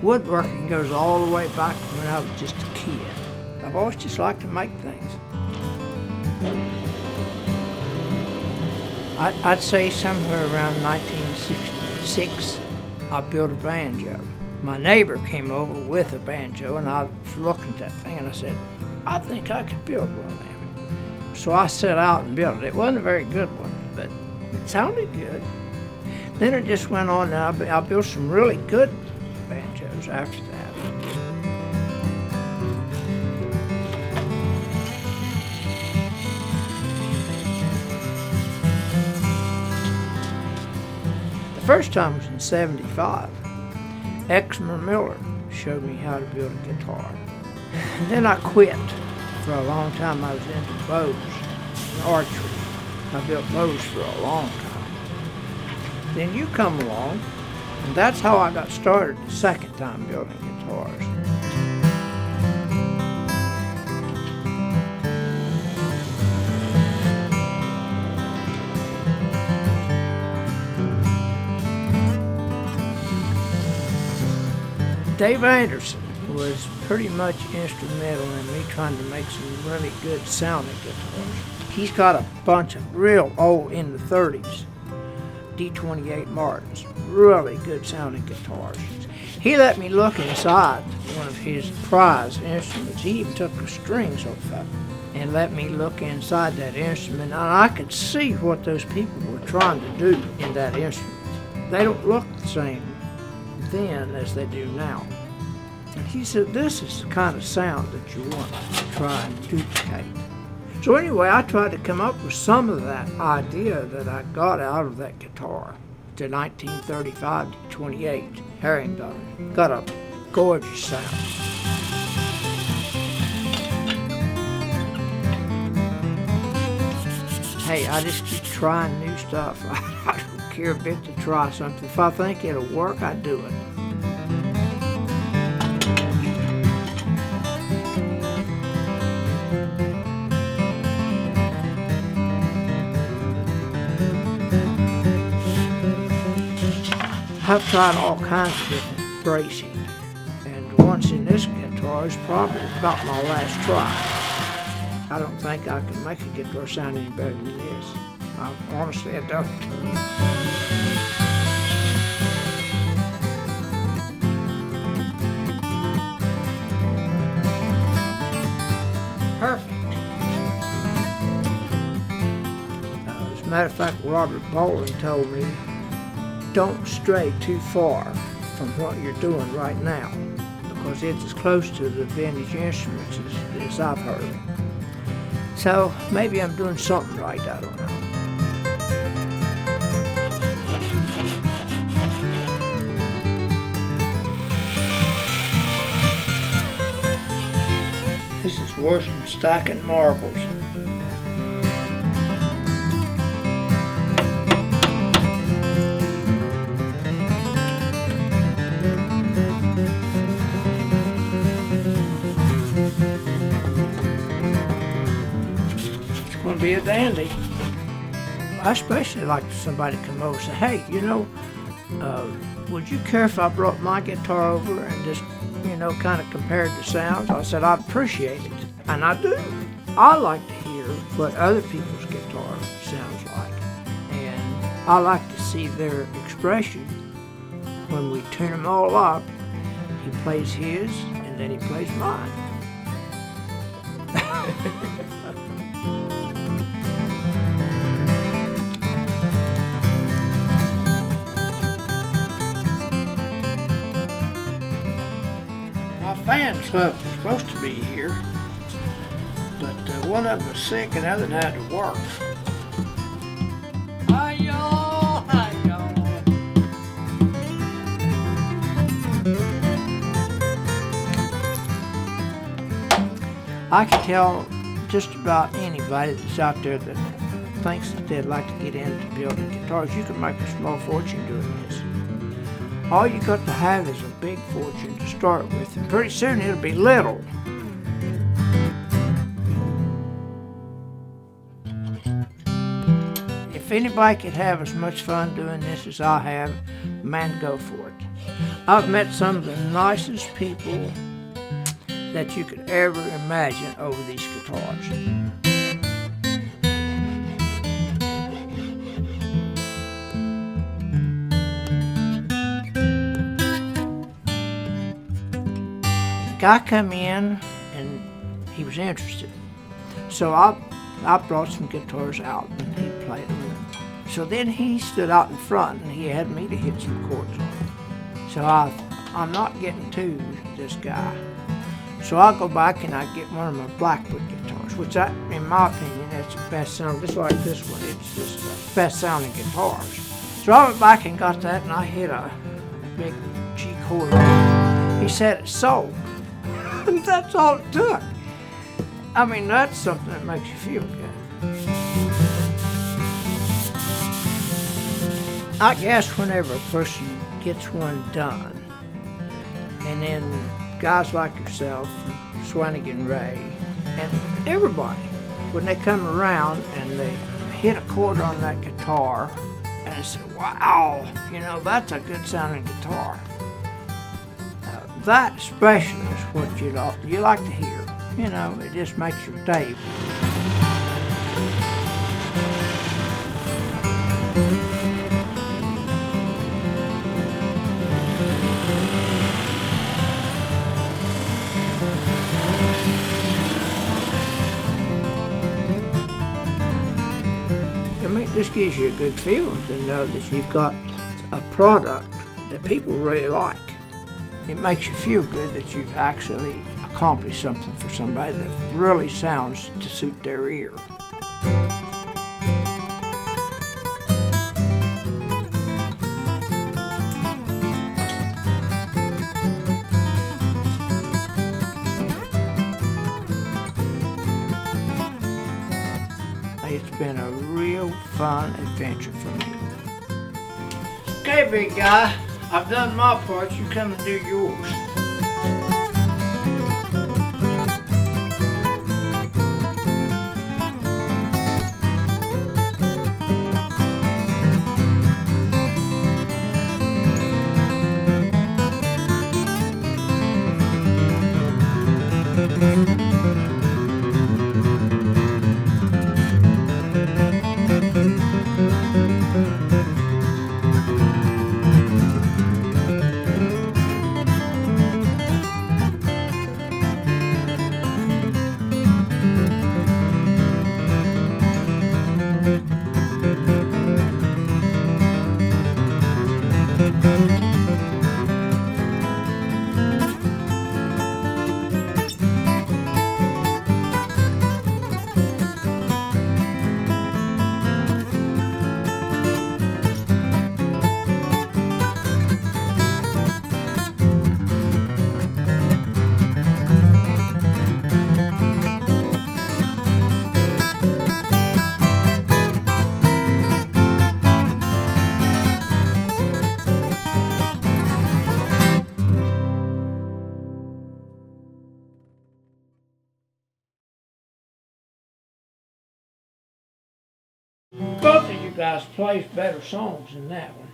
Woodworking goes all the way back to when I was just a kid. I've always just liked to make things. I'd say somewhere around 1966, I built a banjo. My neighbor came over with a banjo, and I was looking at that thing, and I said, I think I could build one of them. So I set out and built it. It wasn't a very good one, but it sounded good. Then it just went on, and I built some really good banjos after that. The first time was in '75. Exmer Miller showed me how to build a guitar. And then I quit. For a long time I was into bows and archery. I built bows for a long time. Then you come along, and that's how I got started the second time building guitars. Dave Anderson was pretty much instrumental in me trying to make some really good sounding guitars. He's got a bunch of real old, in the 30s, D28 Martins, really good sounding guitars. He let me look inside one of his prize instruments. He even took the strings off of it and let me look inside that instrument, and I could see what those people were trying to do in that instrument. They don't look the same then as they do now. And he said, this is the kind of sound that you want to try and duplicate. So anyway, I tried to come up with some of that idea that I got out of that guitar. The 1935 D28 Herringdon. Got a gorgeous sound. Hey, I just keep trying new stuff. I don't care a bit to try something. If I think it'll work, I do it. I've tried all kinds of different bracing, and once in this guitar is probably about my last try. I don't think I can make a guitar sound any better than this. Honestly, I don't. Perfect. As a matter of fact, Robert Bowling told me, don't stray too far from what you're doing right now, because it's as close to the vintage instruments as I've heard. So maybe I'm doing something right, I don't know. This is worse than stacking marbles. Be a dandy. I especially like somebody to come over and say, hey, you know, would you care if I brought my guitar over and just, you know, kind of compared the sounds? I said, I'd appreciate it. And I do. I like to hear what other people's guitar sounds like. And I like to see their expression when we tune them all up. He plays his, and then he plays mine. Fan club was supposed to be here, but one of them was sick and the other had to work. Hi-yo, hi-yo. I can tell just about anybody that's out there that thinks that they'd like to get into building guitars, you can make a small fortune doing this. All you got to have is a big fortune to start with, and pretty soon it'll be little. If anybody could have as much fun doing this as I have, man, go for it. I've met some of the nicest people that you could ever imagine over these guitars. The guy come in and he was interested. So I brought some guitars out and he played them. So then he stood out in front and he had me to hit some chords on. So I'm not getting to this guy. So I'll go back and I get one of my Blackwood guitars, which in my opinion, that's the best sound, just like this one, it's just the best sounding guitars. So I went back and got that and I hit a big G chord on it. He said it's sold. And that's all it took. I mean, that's something that makes you feel good. I guess whenever a person gets one done, and then guys like yourself, Swanigan Ray, and everybody, when they come around and they hit a chord on that guitar, and they say, wow, you know, that's a good sounding guitar. That especially is what you like to hear. You know, it just makes your day. I mean, this gives you a good feeling to know that you've got a product that people really like. It makes you feel good that you've actually accomplished something for somebody that really sounds to suit their ear. It's been a real fun adventure for me. Okay, big guy, I've done my part, you come and do yours. Both of you guys play better songs than that one.